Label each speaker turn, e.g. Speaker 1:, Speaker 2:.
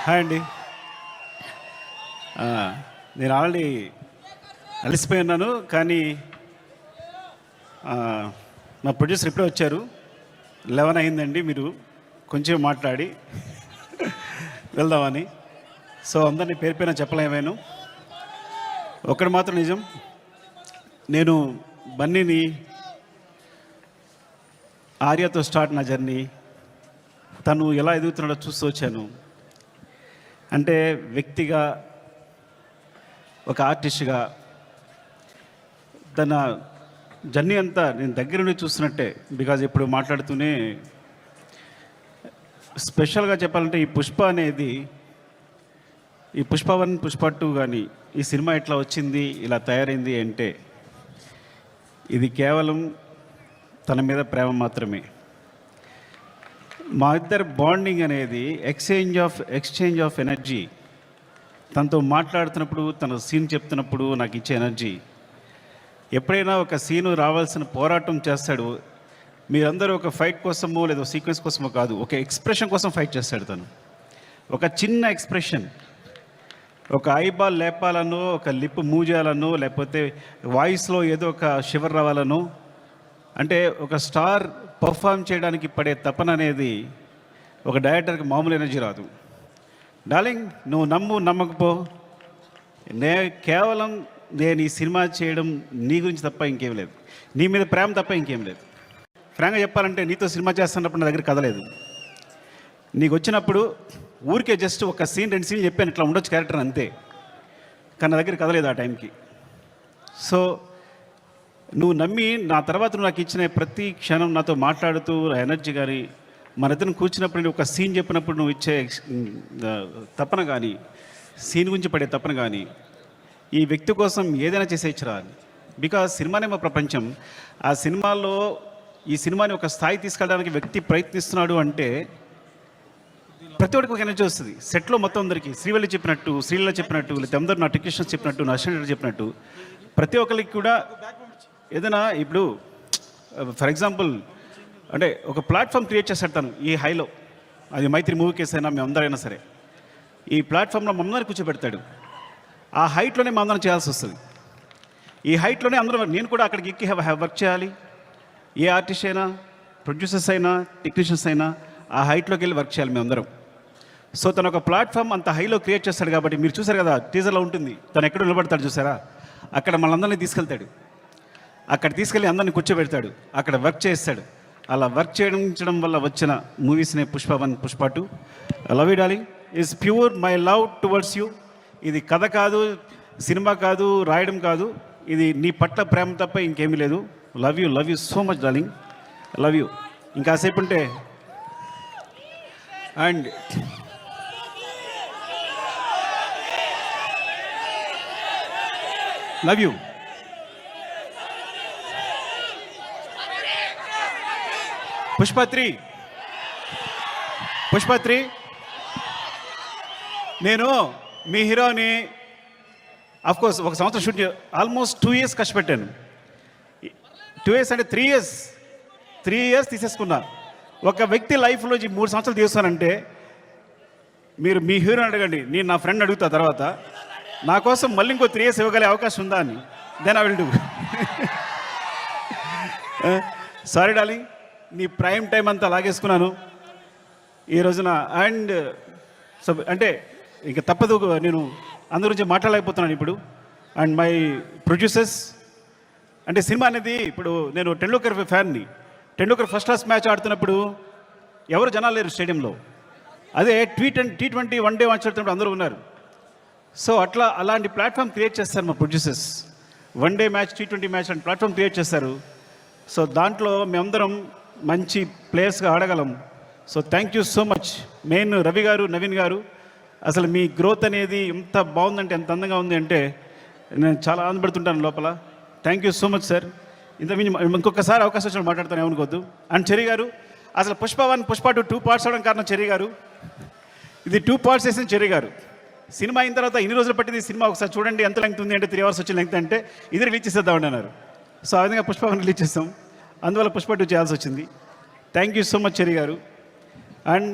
Speaker 1: Hi అండి. నేను already అలసిపోయి ఉన్నాను, కానీ మా ప్రొడ్యూసర్ ఇప్పుడే వచ్చారు. 11 అయిందండి, మీరు కొంచెం మాట్లాడి వెళ్దామని. సో అందరినీ పేరు పైన చెప్పలేమేను. ఒకటి మాత్రం నిజం, నేను బన్నీని ఆర్యతో స్టార్ట్ నా జర్నీ, తను ఎలా ఎదుగుతున్నాడో చూస్తూ వచ్చాను. అంటే వ్యక్తిగా, ఒక ఆర్టిస్ట్గా తన జర్నీ అంతా నేను దగ్గర నుండి చూస్తున్నట్టే. బికాజ్ ఇప్పుడు మాట్లాడుతూనే స్పెషల్గా చెప్పాలంటే ఈ పుష్ప అనేది, ఈ పుష్ప 1 పుష్ప 2 కానీ ఈ సినిమా ఎట్లా వచ్చింది, ఇలా తయారైంది అంటే ఇది కేవలం తన మీద ప్రేమ మాత్రమే. మా ఇద్దరు బాండింగ్ అనేది ఎక్స్చేంజ్ ఆఫ్ ఎనర్జీ. తనతో మాట్లాడుతున్నప్పుడు, తన సీన్ చెప్తున్నప్పుడు నాకు ఇచ్చే ఎనర్జీ. ఎప్పుడైనా ఒక సీను రావాల్సిన పోరాటం చేస్తాడు. మీరందరూ ఒక ఫైట్ కోసమో లేదా సీక్వెన్స్ కోసమో కాదు, ఒక ఎక్స్ప్రెషన్ కోసం ఫైట్ చేస్తాడు తను. ఒక చిన్న ఎక్స్ప్రెషన్, ఒక ఐబాల్ లేపాలనో, ఒక లిప్ మూవ్ చేయాలనో, లేకపోతే వాయిస్లో ఏదో ఒక షివర్ రావాలనో, అంటే ఒక స్టార్ పర్ఫామ్ చేయడానికి పడే తపన అనేది ఒక డైరెక్టర్కి మామూలు ఎనర్జీ రాదు. డార్లింగ్, నువ్వు నమ్మకపో, కేవలం నేను ఈ సినిమా చేయడం నీ గురించి తప్ప ఇంకేం లేదు, నీ మీద ప్రేమ తప్ప ఇంకేం లేదు. ఫ్రాంక్గా చెప్పాలంటే నీతో సినిమా చేస్తున్నప్పుడు నా దగ్గర కదలేదు. నీకు వచ్చినప్పుడు ఊరికే జస్ట్ ఒక సీన్ 2 సీన్లు చెప్పాను, ఇట్లా ఉండొచ్చు క్యారెక్టర్ అంతే, కానీ నా దగ్గర కదలేదు ఆ టైంకి. సో నువ్వు నమ్మి నా తర్వాత నువ్వు నాకు ఇచ్చిన ప్రతి క్షణం నాతో మాట్లాడుతూ ఎనర్జీ కానీ, మన ఇద్దరం కూర్చున్నప్పుడు ఒక సీన్ చెప్పినప్పుడు నువ్వు ఇచ్చే తపన కానీ, సీన్ గురించి పడే తపన కానీ, ఈ వ్యక్తి కోసం ఏదైనా చేసేయచ్చురా. బికాజ్ సినిమానే మా ప్రపంచం. ఆ సినిమాలో ఈ సినిమాని ఒక స్థాయి తీసుకెళ్ళడానికి వ్యక్తి ప్రయత్నిస్తున్నాడు అంటే ప్రతి ఒక్కరికి ఒక ఎనర్జీ వస్తుంది. సెట్లో మొత్తం అందరికీ శ్రీవల్లి చెప్పినట్టు, శ్రీలీల చెప్పినట్టు, లేకపోతే అందరూ నా టెక్నీషియన్స్ చెప్పినట్టు, నా అసిస్టెంట్ చెప్పినట్టు, ప్రతి ఒక్కరికి కూడా ఏదైనా ఇప్పుడు ఫర్ ఎగ్జాంపుల్ అంటే ఒక ప్లాట్ఫామ్ క్రియేట్ చేస్తాడు తను ఈ హైలో. అది మైత్రి మూవీ కేసు అయినా మేమందరైనా సరే ఈ ప్లాట్ఫామ్లో మమ్మల్ని కూర్చోబెడతాడు. ఆ హైట్లోనే మా అందరం చేయాల్సి వస్తుంది. ఈ హైట్లోనే అందరూ, నేను కూడా అక్కడికి ఎక్కి వర్క్ చేయాలి. ఏ ఆర్టిస్ట్ అయినా, ప్రొడ్యూసర్స్ అయినా, టెక్నీషియన్స్ అయినా ఆ హైట్లోకి వెళ్ళి వర్క్ చేయాలి మేమందరం. సో తను ఒక ప్లాట్ఫామ్ అంత హైలో క్రియేట్ చేస్తాడు. కాబట్టి మీరు చూసారు కదా టీజర్లో ఉంటుంది, తను ఎక్కడ నిలబడతాడు చూసారా, అక్కడ మనందరినీ తీసుకెళ్తాడు. అక్కడ తీసుకెళ్ళి అందరిని కూర్చోబెడతాడు, అక్కడ వర్క్ చేస్తాడు. అలా వర్క్ చేయడం వల్ల వచ్చిన మూవీస్నే Pushpa 1 Pushpa 2. Love you darling is pure my love towards you. ఇది కథ కాదు, సినిమా కాదు, రాయడం కాదు, ఇది నీ పట్ల ప్రేమ తప్ప ఇంకేమీ లేదు. Love you so much darling, love you. ఇంకాసేపు ఉంటే అండ్ లవ్ యూ. పుష్ప 3 నేను మీ హీరోని అఫ్కోర్స్ 1 సంవత్సరం షూట్ ఆల్మోస్ట్ 2 years కష్టపెట్టాను. 2 years అంటే 3 years తీసేసుకున్నా. ఒక వ్యక్తి లైఫ్లో 3 సంవత్సరాలు తీస్తానంటే మీరు మీ హీరోని అడగండి, నేను నా ఫ్రెండ్ అడుగుతా తర్వాత నా కోసం మళ్ళీ ఇంకో 3 years ఇవ్వగలే అవకాశం ఉందా అని. Then I will do. Sorry darling, నీ ప్రైమ్ టైం అంతా లాగేసుకున్నాను ఈ రోజున. అండ్ సో అంటే ఇంకా తప్పదు, నేను అందరి గురించి మాట్లాడలేకపోతున్నాను ఇప్పుడు. అండ్ మై ప్రొడ్యూసర్స్, అంటే సినిమా అనేది ఇప్పుడు నేను టెండూల్కర్ ఫ్యాన్ని. టెండూల్కర్ ఫస్ట్ క్లాస్ మ్యాచ్ ఆడుతున్నప్పుడు ఎవరు జనాలు లేరు స్టేడియంలో. అదే T20 1 డే మ్యాచ్ ఆడుతున్నప్పుడు అందరూ ఉన్నారు. సో అలాంటి ప్లాట్ఫామ్ క్రియేట్ చేస్తారు మా producers. 1 day match, T20 match లాంటి ప్లాట్ఫామ్ క్రియేట్ చేస్తారు. సో దాంట్లో మేమందరం మంచి ప్లేయర్స్గా ఆడగలం. So thank you so much. Main Ravi garu, Naveen గారు, అసలు మీ గ్రోత్ అనేది ఎంత బాగుందంటే, ఎంత అందంగా ఉంది అంటే నేను చాలా ఆనందపడుతుంటాను లోపల. Thank you so much sir. ఇంకొకసారి అవకాశం వచ్చిన మాట్లాడతాను, ఏమనుకోవద్దు. అండ్ చెర్రీ గారు, అసలు పుష్ప 1 పుష్ప 2 పార్ట్స్ అవడం కారణం చెర్రీ గారు. ఇది 2 పార్ట్స్ వేసిన చెర్రీ గారు. సినిమా అయిన తర్వాత ఇన్ని రోజులు పట్టింది సినిమా, ఒకసారి చూడండి ఎంత లెంగ్త్ ఉంది అంటే 3 hours వచ్చిన లెంగ్త్ అంటే ఇది రిలీజ్ చేసేద్దామండి అన్నారు. సో ఆ విధంగా పుష్ప 1 రిలీజ్ చేస్తాం, అందువల్ల పుష్ప 2 చేయాల్సి వచ్చింది. Thank you so much cherry గారు. అండ్